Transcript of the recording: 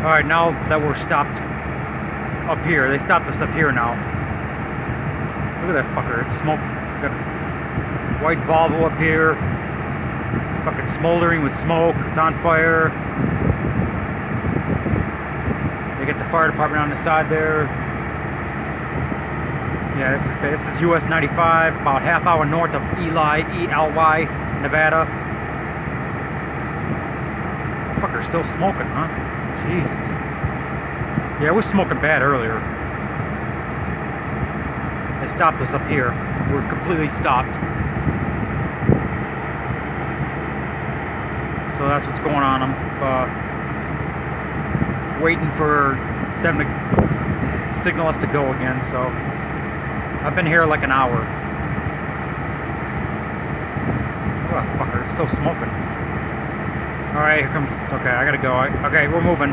Alright, now that we're stopped up here, they stopped us up here now. Look at that fucker, it's smoke. Got a white Volvo up here. It's fucking smoldering with smoke, it's on fire. They get the fire department on the side there. Yeah, this is US93, about half hour north of Ely, Nevada. The fucker's still smoking, huh? Jesus. Yeah, it was smoking bad earlier. They stopped us up here. We're completely stopped. So that's what's going on. I'm waiting for them to signal us to go again, so I've been here like an hour. Oh, fucker, it's still smoking. Alright, here comes... Okay, I gotta go. Okay, we're moving.